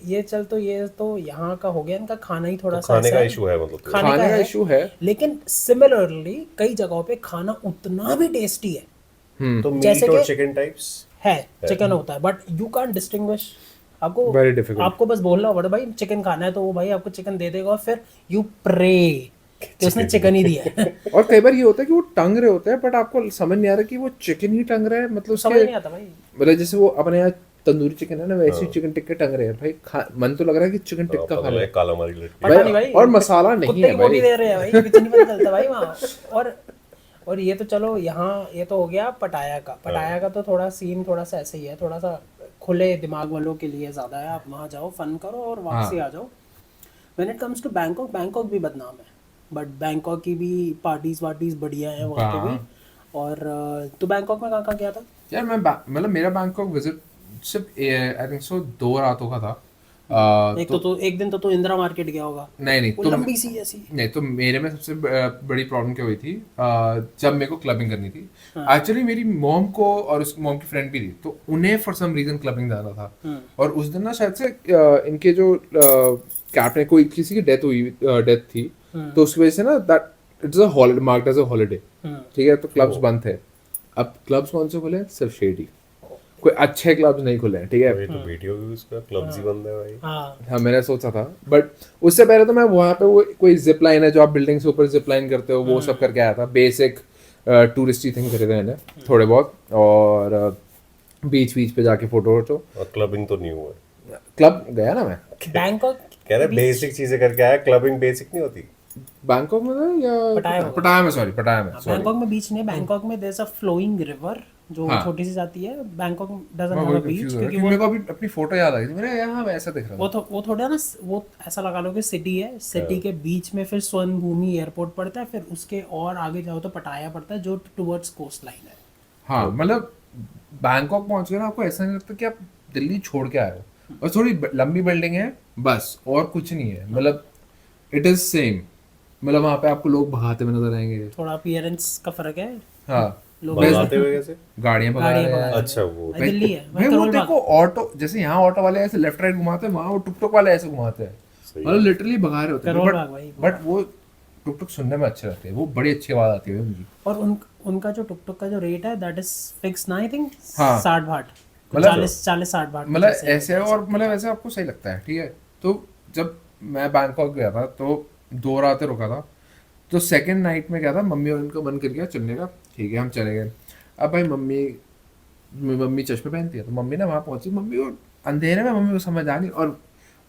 ये चल, तो ये तो यहाँ का हो गया, इनका खाना ही थोड़ा सा खाने ऐसा का इशू है मतलब तो। खाने खाने का है, issue है। लेकिन सिमिलरली कई जगहों पे खाना उतना भी टेस्टी है तो जैसे मीट और कि- चिकन टाइप्स है, चिकन होता है, बट यू कांट डिस्टिंग्विश। आपको Very difficult. आपको बस बोलना पड़े भाई चिकन खाना है, तो वो भाई आपको चिकन दे देगा और फिर यू प्रे कि उसने चिकन ही दिया है। और कई बार ये होता है कि वो टंग रहे होते हैं बट आपको समझ नहीं आ रहा कि वो चिकन ही टंग रहा है, मतलब समझ उसके नहीं आता भाई। मतलब जैसे वो अपने यहाँ तंदूरी चिकन है ना, वैसे ही चिकन टिक्के टंग रहे हैं भाई। मन तो लग रहा है कि चिकन टिक्का खा पता रहे लगे काला मारी लटकी। पता नहीं भाई, और मसाला नहीं कुत्ते है की बोटी भाई। दे रहे हैं भाई, कुछ नहीं पता चलता भाई वहाँ। और ये तो चलो यहाँ, ये तो हो गया पटाया का। पटाया का तो थोड़ा सीन थोड़ा सा ऐसे ही है, थोड़ा सा खुले दिमाग वालों के लिए ज़्यादा है। आप वहाँ जाओ, फन करो और वापसी आ जाओ। When it comes to Bangkok, Bangkok भी बदनाम है, बट बैंकॉक की भी पार्टीज बढ़िया है वहाँ पे भी। और तो बैंकॉक में कहाँ गया था? यार मैं मतलब मेरा बैंकॉक विजिट सिर्फ आई थिंक सो 2 रातों का था। एक दिन तो इंदिरा मार्केट गया होगा, नहीं वो तो लंबी सी जैसी। नहीं तो मेरे में सबसे बड़ी प्रॉब्लम क्या हुई थी, जब मेरे को क्लबिंग करनी थी। एक्चुअली मेरी मॉम को और उस मॉम की फ्रेंड भी थी, तो उन्हें फॉर सम रीजन क्लबिंग जाना था। और उस दिन ना शायद से इनके जो कैप्टन, कोई किसी की डेथ थी, तो उसकी वजह से ना that it's a holiday, marked as a holiday, ठीक है। तो क्लब्स बंद थे। अब क्लब्स कौन से खुले? सिर्फ शेडी, कोई अच्छे क्लब्स नहीं खुले हैं, ठीक है। ये तो वीडियो भी उसका क्लब्स ही बंद है भाई। हाँ मैंने सोचा था, बट उससे पहले तो मैं वहाँ पे वो कोई जिप लाइन है जो आप बिल्डिंग से ऊपर जिप लाइन करते हो, वो सब करके आया था। बेसिक टूरिस्टी थिंग करे थे मैंने थोड़े बहुत, और बीच पे जाके फोटो वोटो। और क्लबिंग तो नहीं हुआ है। क्लब गया ना मैं बैंकॉक कह रहे बेसिक चीजें करके आया, क्लबिंग बेसिक नहीं होती। बैंकॉक में था या पटाया होगा। पटाया में, सॉरी पटाया में, सॉरी। बैंकॉक में बीच नहीं है, बैंकॉक में there is a flowing river जो हाँ। छोटी सी जाती है। बैंकॉक डजंट मैं हैव वही अ बीच confused हो रहा क्योंकि क्योंकि मेरे को अभी अपनी फोटो याद आ गई थी, मेरे यहाँ वैसा दिख रहा था। वो थोड़ा ना, वो ऐसा लगा लो कि सिटी है, सिटी के बीच में फिर स्वर्ण भूमि एयरपोर्ट पड़ता है, फिर उसके और आगे जाओ तो पटाया पड़ता है जो टुवर्ड्स कोस्ट लाइन है। हाँ मतलब बैंकॉक पहुंच गए ना, आपको ऐसा नहीं लगता कि आप दिल्ली छोड़ के आए हो। और थोड़ी लंबी बिल्डिंग है बस, और कुछ नहीं है, मतलब इट इज सेम। मतलब वहाँ पे आपको लोग भगाते हुए नजर आएंगे। थोड़ा अपीयरेंस का फर्क है। हाँ लोग भगाते हुए कैसे? गाड़ियाँ भगा गाड़ियाँ रहे भगा हैं। रहे हैं। अच्छा वो भाई दिल्ली है भाई भाई, वो करोल बाग। देखो ऑटो, जैसे यहाँ ऑटो वाले ऐसे लेफ्ट राइट घुमाते हैं, वहाँ वो टुक टुक वाले ऐसे घुमाते हैं, मतलब लिटरली भगा रहे होते हैं। करोल बाग भाई। बट वो टुक टुक सुनने में अच्छे लगते हैं, वो बड़ी अच्छी आवाज आती है उनकी। और उनका जो टुक टुक का जो रेट है दैट इज फिक्स ना, आई थिंक हाँ। 60 भाट, मतलब 40-60 भाट मतलब ऐसे है, और मतलब ऐसे आपको सही लगता है, ठीक है। तो जब मैं बैंकॉक गया था तो 2 रातें रुका था, तो सेकंड नाइट में क्या था, मम्मी और उनका मन कर गया चलने का, ठीक है हम चले गए। अब भाई मम्मी चश्मे पहनती है, तो मम्मी ना वहाँ पहुंची, मम्मी को अंधेरे में मम्मी को समझ आ नहीं। और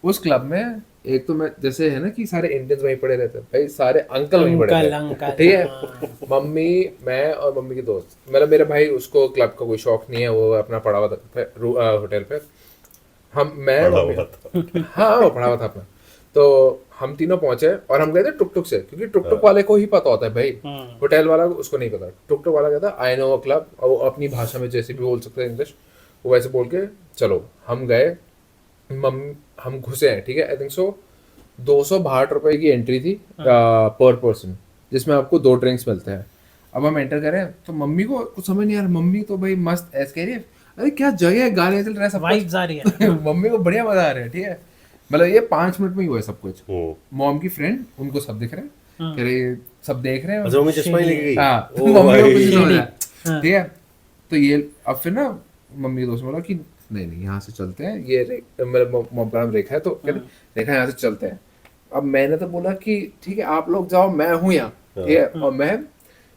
उस क्लब में एक तो मैं, जैसे है ना कि सारे इंडियंस वहीं पड़े रहते हैं, भाई सारे अंकल वहीं पड़े थे, ठीक है। मम्मी, मैं और मम्मी के दोस्त, मतलब मेरा भाई, उसको क्लब का कोई शौक नहीं है, वो अपना पड़ा हुआ था होटल पे। मैं हाँ वो पड़ा हुआ था अपना। तो हम तीनों पहुंचे और हम गए थे टुक टुक से, क्योंकि टुक टुक वाले को ही पता होता है भाई, होटल वाला उसको नहीं पता। टुक टुक वाला कहता आई नो अ क्लब, और वो अपनी भाषा में जैसे भी बोल सकते हैं इंग्लिश, वो वैसे बोल के चलो हम गए। हम घुसे हैं, ठीक है। आई थिंक सो 262 रुपए की एंट्री थी पर पर्सन, जिसमें आपको 2 ड्रिंक्स मिलते हैं। अब हम एंटर करें तो मम्मी को कुछ समझ नहीं आ रहा, मम्मी तो भाई मस्त ऐसे कह रही है, अरे क्या जगह है, गाने चल रहा है, सब वाइब्स आ रही है। मम्मी को बढ़िया मजा आ रहा है, ठीक है। मतलब ये 5 मिनट में ही हुआ है सब कुछ। मॉम की फ्रेंड, उनको सब दिख रहे हैं, कह रहे सब देख रहे हैं। अच्छा मम्मी चश्मा ही लेके गई। हाँ, ओ मम्मी को भाई। कुछ नहीं समझ आया, ठीक है। तो ये अब फिर ना मम्मी दोस्त बोला कि नहीं यहाँ से चलते हैं, ये मेरा मॉम का नाम रेखा है, तो कह रहे रेखा यहाँ से चलते हैं। अब मैंने तो बोला कि ठीक है आप लोग जाओ, मैं हूँ यहाँ, ठीक है। और मैं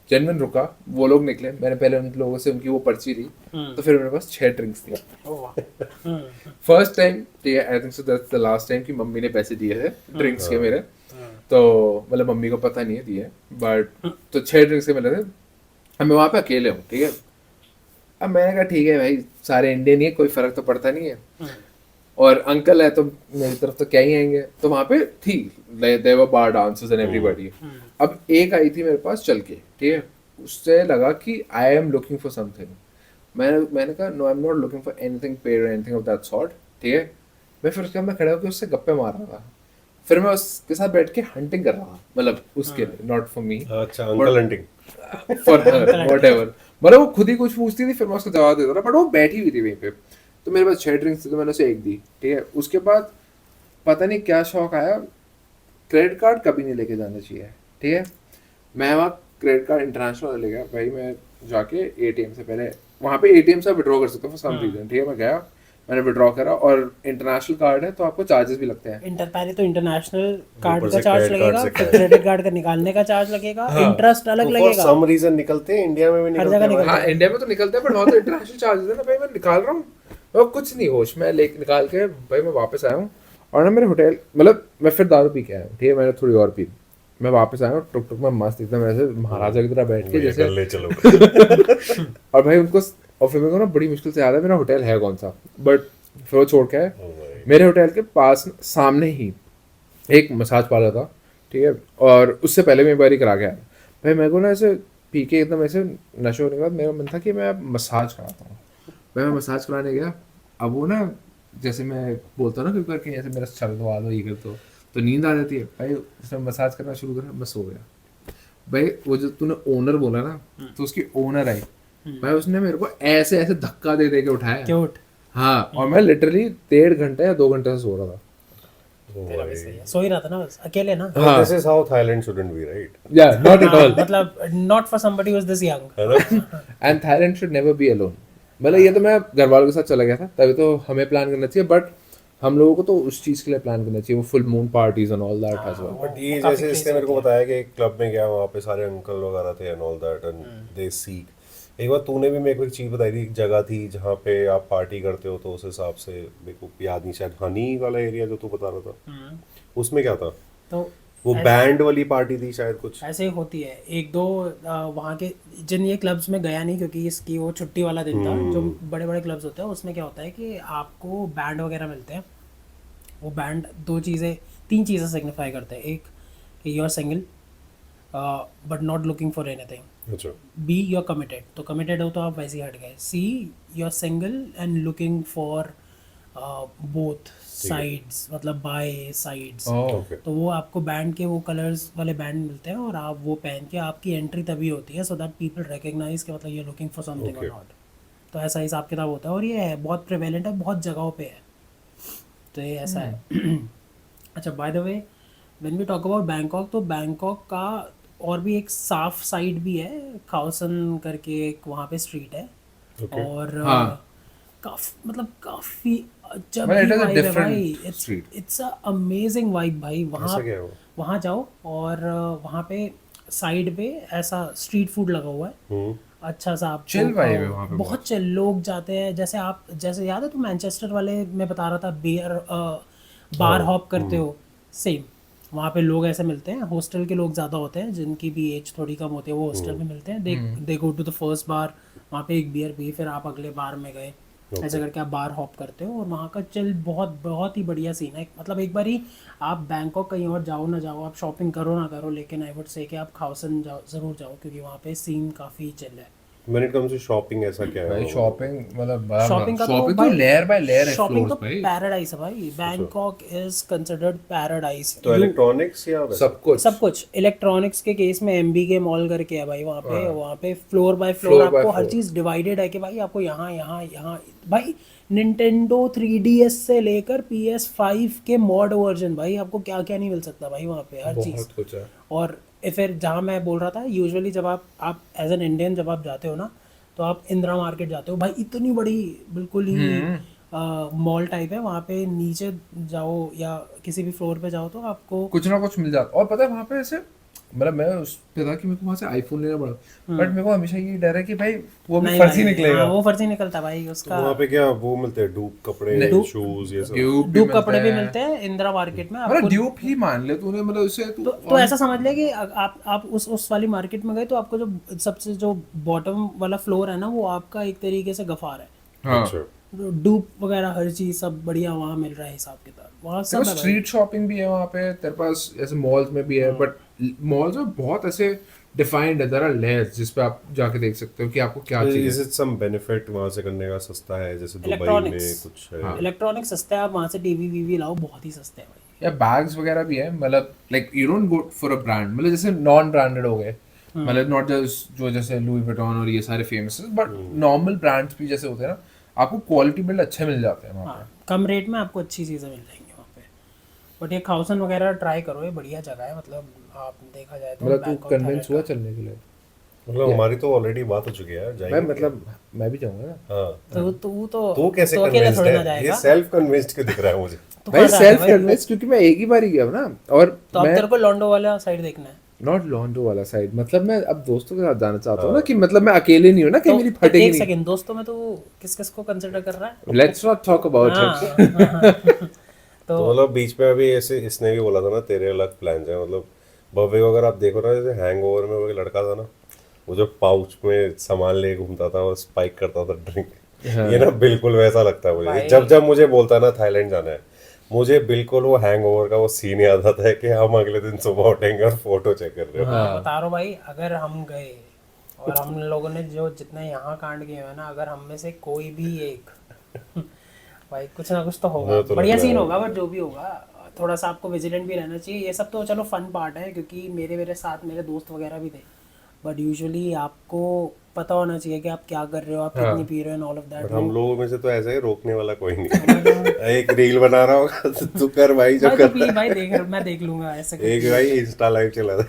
जेन्युइन रुका, वो लोग निकले, मैंने पहले उन लोगों से उनकी वो पर्ची ली, तो फिर मेरे पास 6 ड्रिंक्स थी। फर्स्ट टाइम, ठीक है, I think so that's the last time कि मम्मी ने पैसे दिए थे ड्रिंक्स के मेरे। तो मतलब मम्मी को पता नहीं है दिए, बट तो 6 ड्रिंक्स के मिले थे। अब मैं वहाँ पे अकेले हूँ, ठीक है। अब मैंने कहा ठीक है भाई, सारे इंडियन ही है, कोई फर्क तो पड़ता नहीं है, और अंकल है तो मेरी तरफ तो क्या ही आएंगे। तो वहाँ पे थी देवर बार डांसर्स एंड एवरीबॉडी। अब एक आई थी मेरे पास चल के, ठीक है, उससे लगा कि I am looking for something. मैंने कहा no, I am not looking for anything paid और एनीथिंग ऑफ दैट सॉर्ट, ठीक है। मैं फिर उसके बाद मैं खड़ा होकर उससे गप्पे मार रहा था, फिर मैं उसके साथ बैठ के हंटिंग कर रहा था, मतलब उसके लिए, नॉट फॉर मी, अच्छा, uncle hunting. For her, whatever. मतलब वो खुद ही कुछ पूछती थी, फिर मैं उसको जवाब देता था, बट वो बैठी हुई थी वहीं पे। तो मेरे पास 6 ड्रिंक्स थी, तो मैंने उसे एक दी, ठीक है। उसके बाद पता नहीं क्या शौक आया, क्रेडिट कार्ड कभी नहीं लेके जाना चाहिए, ठीक है। मैं वहाँ क्रेडिट कार्ड इंटरनेशनल ले गया भाई, मैं जाके एटीएम से पहले, वहाँ पे एटीएम से विड्रॉ कर सकते हो फॉर सम रीजन, ठीक है। मैं गया, मैंने विड्रॉ करा, और इंटरनेशनल कार्ड है तो आपको चार्जेस भी लगते हैं। पहले तो इंटरनेशनल कार्ड ऊपर का से चार्ज credit card लगेगा, से फिर cash। क्रेडिट कार्ड का निकालने का चार्ज लगेगा, इंटरेस्ट अलग फॉर लगेगा। सम रीजन निकलते हैं, इंडिया में भी हर निकलते जगह हैं भाई। निकलते हाँ, इंडिया में तो निकलते हैं, पर वहाँ तो इंटरनेशनल चार्जेस है ना भाई। मैं निकाल रहा हूँ, मैं कुछ नहीं होश, मैं ले निकाल के भाई मैं वापस आया हूँ, और ना मेरे होटल, मतलब मैं फिर दारू पी के आया हूँ, ठीक है। मैंने थोड़ी और पी, मैं वापस आया हूँ टुक टुक में मस्त एकदम ऐसे महाराजा की तरह बैठ के भैया जैसे। कर ले चलो। और भाई उनको, और फिर मेरे को ना बड़ी मुश्किल से याद है मेरा होटल है कौन सा, बट फिर वो छोड़ के आए। ओ भाई। मेरे होटल के पास सामने ही एक मसाज पार्लर था, ठीक है, और उससे पहले मैं एक बार करा के आया भाई। मेरे को ना ऐसे पी के एकदम ऐसे नशे होने के बाद मेरा मन था कि मैं अब मसाज कराता हूँ। मैं मसाज कराने गया, अब वो ना, जैसे मैं बोलता हूँ ना कभी कि ऐसे मेरा सर दबा दो, ये कर दो, तो नींद आ जाती है भाई। उसने मसाज करना शुरू करा, मैं सो गया भाई। वो जो तूने ओनर बोला ना, तो उसकी ओनर आई भाई, उसने मेरे को ऐसे ऐसे धक्का दे के उठाया। क्यूट। हाँ, और मैं लिटरली 1.5 घंटे या 2 घंटे से सो रहा था। ओ तेरा भी भाई। सही है, सो ही रहा था ना बस, अकेले ना। Well, this is how Thailand shouldn't be, right? या नॉट एट ऑल, मतलब not for somebody who is this young. है ना? And Thailand should never be alone. मतलब ये तो मैं घर वालों के साथ चला गया था, तभी तो हमें प्लान करना चाहिए, बट हम लोगों को तो उस चीज़ के लिए प्लान करना चाहिए, वो full moon parties and all that as well. But ये काफी जैसे crazy इसने मेरे को होती बताया कि एक क्लब में गया, वहाँ पे सारे अंकल वगैरह थे and all that and they seek. एक बार तूने भी मेरे को एक चीज़ बताई थी, एक जगह थी जहाँ पे आप पार्टी करते हो, तो उस हिसाब से मेरे को याद नहीं, शायद हनी वाला एरिया जो तू बता रहा था, उसमें क्या था? तो वो बैंड वाली पार्टी थी शायद कुछ। ऐसे ही होती है। एक दो वहाँ के जिन ये क्लब्स में गया नहीं, क्योंकि इसकी वो छुट्टी वाला दिन था। जो बड़े बड़े क्लब्स होते हैं उसमें क्या होता है कि आपको बैंड वगैरह मिलते हैं। वो बैंड तीन चीज़ें सिग्निफाई करते हैं। एक कि you are single but not looking for anything. अच्छा। बी यू आर कमिटेड, तो कमिटेड हो तो आप वैसे ही हट गए। C you are single and looking for both sides, मतलब बाय साइड्स। ओके। तो वो आपको बैंड के वो कलर्स वाले बैंड मिलते हैं, और आप वो पहन के आपकी एंट्री तभी होती है, सो दैट पीपल रिकग्नाइज कि मतलब ये लुकिंग फॉर समथिंग और Okay. नॉट। तो ऐसा हिसाब किताब होता है, और ये है बहुत प्रिवेलेंट है, बहुत जगहों पे है। तो ये ऐसा है। अच्छा, by the way when we talk about Bangkok, तो बैंकॉक का और भी एक साफ साइड भी है, खाओसन करके एक वहाँ पे स्ट्रीट है। Okay. और हाँ। काफ़ी अजब Well, it he is a vibe है different भाई। street. It's a amazing vibe भाई। ऐसा क्या है वो? वहाँ जाओ, और वहाँ पे साइड पे ऐसा स्ट्रीट फूड लगा हुआ है, अच्छा सा। आपको Chill vibe है वहाँ पे बहुत चिल। लोग जाते हैं, जैसे याद है तू मैनचेस्टर वाले में बता रहा था, बार हॉप करते हो, सेम वहाँ पे लोग ऐसे मिलते हैं। हॉस्टल के लोग ज़्यादा होते हैं, जिनकी भी एज थोड़ी कम होती है, वो हॉस्टल में मिलते हैं। दे गो टू द फर्स्ट बार, वहाँ पे एक बियर पी, फिर आप अगले बार में गए, ऐसे करके आप बार हॉप करते हो। और वहाँ का चिल बहुत बहुत ही बढ़िया सीन है। मतलब एक बार ही आप बैंकॉक कहीं और जाओ ना जाओ, आप शॉपिंग करो ना करो, लेकिन आई वुड से कि आप खाओसन जाओ, ज़रूर जाओ, क्योंकि वहाँ पे सीन काफ़ी चिल है। When it comes to shopping, ऐसा क्या है? भाई वो? शॉपिंग मतलब बड़ा शॉपिंग का शॉपिंग तो भाई, लेयर बाय लेयर है, शॉपिंग फ्लोर्स तो भाई, पैराडाइज है भाई। Bangkok is considered paradise. तो इलेक्ट्रॉनिक्स या वैसे? सब कुछ। इलेक्ट्रॉनिक्स के केस में MBK मॉल करके है भाई, वहाँ पे floor by floor Floor by आपको हर floor. चीज़ डिवाइडेड है कि भाई आपको यहाँ भाई Nintendo 3DS से लेकर PS5 के मॉड वर्जन, भाई आपको क्या क्या नहीं मिल सकता भाई वहाँ पे, हर चीज़। बहुत कुछ है। और फिर जहाँ मैं बोल रहा था, यूजुअली जब आप एज एन इंडियन जब आप जाते हो ना, तो आप इंदिरा मार्केट जाते हो भाई, इतनी बड़ी बिल्कुल ही मॉल टाइप है। वहाँ पे नीचे जाओ या किसी भी फ्लोर पे जाओ तो आपको कुछ ना कुछ मिल जाता। और पता है वहाँ पे ऐसे मतलब मैं उस पे था कि मेरे को वहाँ से आईफोन लेना पड़ा, बट मेरे को हमेशा ये डर है कि भाई वो भी नहीं फर्जी भाई, निकलेगा। हाँ, वो फर्जी निकलता भाई उसका। वहाँ पे क्या वो मिलते हैं डूब कपड़े, डूब- शूज, ये सब? ड्यूप भी डूब मिलता कपड़े भी है। मिलते हैं इंदिरा मार्केट में मतलब आपको। ड्यूप ही मान ले तूने, मतलब उससे तो ऐसा समझ ले कि आप उस वाली मार्केट में गए तो आपको जो सबसे जो बॉटम वाला फ्लोर है ना, वो आपका एक तरीके से गफार है। हाँ, अच्छा। डूब वगैरह हर चीज सब बढ़िया वहाँ मिल रहा है हिसाब किताब, वहाँ सब तेरे है पास भाई। स्ट्रीट शॉपिंग भी है वहाँ पे, तेरे पास ऐसे मॉल्स में भी है, बट मॉल्स में बहुत ऐसे डिफाइंड है, देयर आर लेयर्स जिस पे आप जाके देख सकते हो कि आपको क्या इज चाहिए। इट सम बेनिफिट वहाँ से करने का? सस्ता है जैसे दुबई में इलेक्ट्रॉनिक्स, कुछ है? हाँ। इलेक्ट्रॉनिक्स सस्ते हैं, आप वहाँ से टीवी वीवी लाओ, बहुत ही सस्ते हैं भाई। या बैग्स वगैरह भी है, मतलब like you don't go for a brand, मतलब जैसे नॉन ब्रांडेड हो गए, मतलब नॉट जस्ट जो जैसे लुई विटॉन और ये सारे फेमस है, बट नॉर्मल ब्रांड्स भी जैसे होते हैं ना, आपको क्वालिटी बिल्ड अच्छे मिल जाते हैं वहाँ हाँ, कम रेट में आपको अच्छी चीज़ें मिल जाएंगी वहाँ पे। बट ये खाउसन वगैरह ट्राई करो, ये बढ़िया जगह है, मतलब आप देखा जाए पे। तो मतलब तू बैंकॉक कन्विंस हुआ थाईलैंड चलने के लिए? मतलब हमारी तो ऑलरेडी बात हो चुकी है यार, मैं जाएंगे। मतलब मैं भी जाऊंगा ना हाँ। का। तू कैसे तो अकेले कन्विंस्ड थोड़ी ना है? ये जाएगा। सेल्फ कन्विंस्ड क्यों दिख रहा है मुझे? तो भाई कहाँ जाएगा सेल्फ भाई? कन्विंस, क्योंकि मैं एक ही बार ही गया हूँ ना, और तो अब मैं तेरे को लॉन्डो वाला साइड देखना है। नॉट लॉन्डो वाला साइड, मतलब मैं अब दोस्तों के साथ जाना चाहता हूँ ना, कि मतलब मैं अकेले नहीं हूँ ना, कि मेरी तो फटेगी एक नहीं। सेकंड, दोस्तों में तो किस किस को कंसिडर कर रहा है? लेट्स नॉट टॉक अबाउट हाँ, इट। तो तो मतलब बीच में अभी ऐसे इसने भी बोला था ना तेरे अलग प्लान है, मतलब भव्य को अगर आप देखो ना, जैसे हैंगओवर में वो एक लड़का था ना, वो जो पाउच में सामान ले घूमता था और स्पाइक करता था ड्रिंक, ये ना बिल्कुल वैसा लगता है मुझे। भाई। जब जब मुझे बोलता है ना थाईलैंड जाना है, मुझे बिल्कुल वो हैंगओवर का वो सीन याद आता है कि हम अगले दिन सुबह उठेंगे और फोटो चेक कर रहे हो। मैं बता रहा हूँ भाई, अगर हम गए और हम लोगों ने जो जितने यहाँ कांड किए हैं ना, अगर हम में से कोई भी एक भाई कुछ ना कुछ तो होगा, मुझे तो बढ़िया लग रहा सीन है। होगा, बट जो भी होगा थोड़ा सा आपको विजिलेंट भी रहना चाहिए। ये सब तो चलो फन पार्ट है, क्योंकि मेरे साथ मेरे दोस्त वगैरह भी थे, बट यूजुअली आपको पता होना चाहिए कि आप क्या कर रहे हो, आप कितनी पी रहे हो, ऑल ऑफ दैट। बट हम लोगों में से तो ऐसा ही रोकने वाला कोई नहीं। एक रील बना रहा होगा तो तू कर भाई जो भाई तो कर। पी भाई, मैं देख लूंगा ऐसे कुछ एक नहीं भाई है। इंस्टा लाइव चला था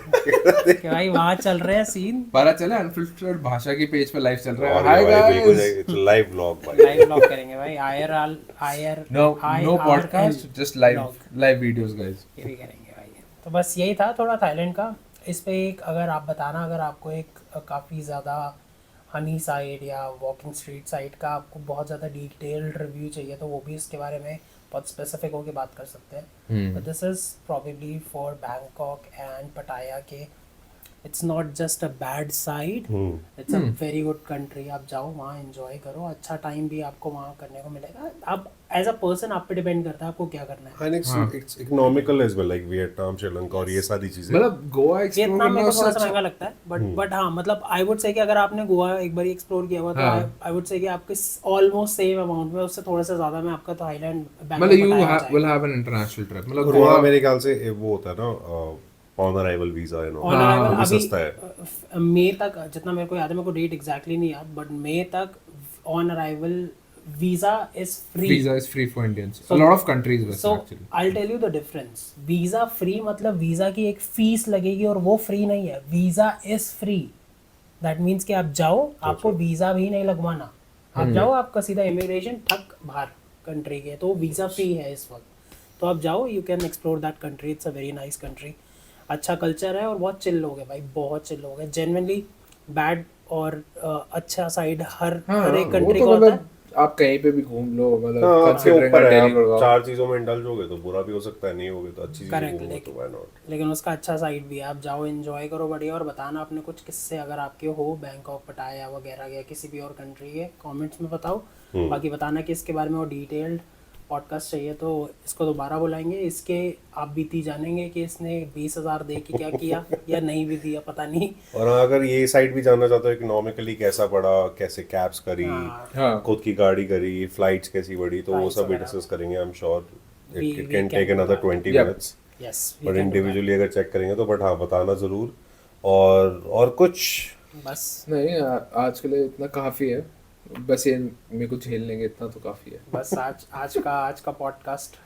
कि भाई वहाँ चल रहे हैं सीन, पता चला अनफिल्टर्ड भाषा की पेज पे लाइव चल रहा है। और हाय क्या भाई, बिल्कुल गाइस, लाइव ब्लॉग भाई। लाइव ब्लॉग करेंगे भाई, आयर no podcast, just live videos guys. ये भी करेंगे भाई। तो बस यही था थोड़ा थाईलैंड का। इस पे एक अगर आप बताना, अगर आपको एक काफ़ी ज़्यादा हनी साइड या वॉकिंग स्ट्रीट साइड का आपको बहुत ज़्यादा डिटेल्ड रिव्यू चाहिए, तो वो भी इसके बारे में बहुत स्पेसिफिक होकर बात कर सकते हैं। But this is probably for Bangkok and पटाया के it's not just a bad side, it's a very good country. आप जाओ वहाँ एंजॉय करो, अच्छा टाइम भी आपको वहाँ करने को मिलेगा। आप एज अ पर्सन आप पे डिपेंड करता है आपको क्या करना है। And it's economical as well, like Vietnam, Sri Lanka और ये सारी चीजें। मतलब गोवा एक्सप्लोर वियतनाम करना मेरे को थोड़ा सा उससे महंगा लगता है, बट हाँ, मतलब आई वुड से कि अगर आपने गोवा एक बार एक्सप्लोर किया हुआ तो आई वुड से कि आपके ऑलमोस्ट सेम अमाउंट में, उससे थोड़ा सा ज़्यादा में आपका थाईलैंड मतलब you will have an international trip, मतलब और वहाँ मेरे ख्याल से वो होता है ना on arrival visa and on arrival वो भी अभी सस्ता है। मई तक, जितना मेरे को याद है, मेरे को डेट एग्जैक्टली नहीं याद, बट मई तक on arrival visa is free. visa is free for Indians. A lot of countries वैसे so actually. I tell you the difference. Visa free मतलब वीजा की एक फीस लगेगी, और वो फ्री नहीं है, visa is free. That means कि आप जाओ, आपको वीजा भी नहीं लगवाना, आप जाओ, आपका सीधा इमिग्रेशन ठक बाहर कंट्री के, तो वीजा फ्री है इस वक्त। तो आप जाओ, you can explore that country, it's a very nice country. अच्छा कल्चर है और बहुत चिल लोग हैं भाई, बहुत चिल लोग हैं जेन्युइनली। बैड और अच्छा साइड हर एक वो कंट्री तो का होता है। मतलब आप कहीं पे भी घूम लो, मतलब हाँ, आपके considering ऊपर आप है, दिल्ली आप गुड़गांव। 4 चीजों में इंडल्ज हो गए तो बुरा भी हो सकता है, नहीं हो गए तो अच्छी चीजें Correct, घूमो तो व्हाई नॉट। लेकिन उसका अच्छा साइड भी है, आप जाओ एंजॉय करो बढ़िया। और बताना अपने कुछ किस्से अगर आपके हो बैंकॉक, पटाया वगैरह या किसी भी और कंट्री के, कमेंट्स में बताओ। बाकी बताना कि इसके बारे में और डिटेल्ड पॉडकास्ट चाहिए तो इसको दोबारा बुलाएंगे। इसके आप बीती जानेंगे कि इसने 20,000 दे के क्या किया या नहीं भी दिया, पता नहीं। और अगर ये साइड भी जानना चाहते हो इकोनॉमिकली कैसा पड़ा, कैसे कैब्स करी, हाँ। खुद की गाड़ी करी, फ्लाइट्स कैसी बढ़ी, तो वो Flights सब भी वगैरह। डिस्कस करेंगे। I am sure We it can can take do another that. 20 Yep. Minutes, yes but individually अगर चेक करेंगे तो। बट हाँ, बताना ज़रूर। और कुछ बस नहीं आज के लिए इतना काफी है, बस ये मेरे को झेल लेंगे इतना तो काफी है। बस आज का पॉडकास्ट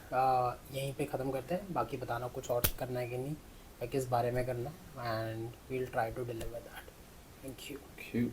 यहीं पे ख़त्म करते हैं। बाकी बताना कुछ और करना है कि नहीं, या किस बारे में करना, and we'll try to deliver that. Thank you.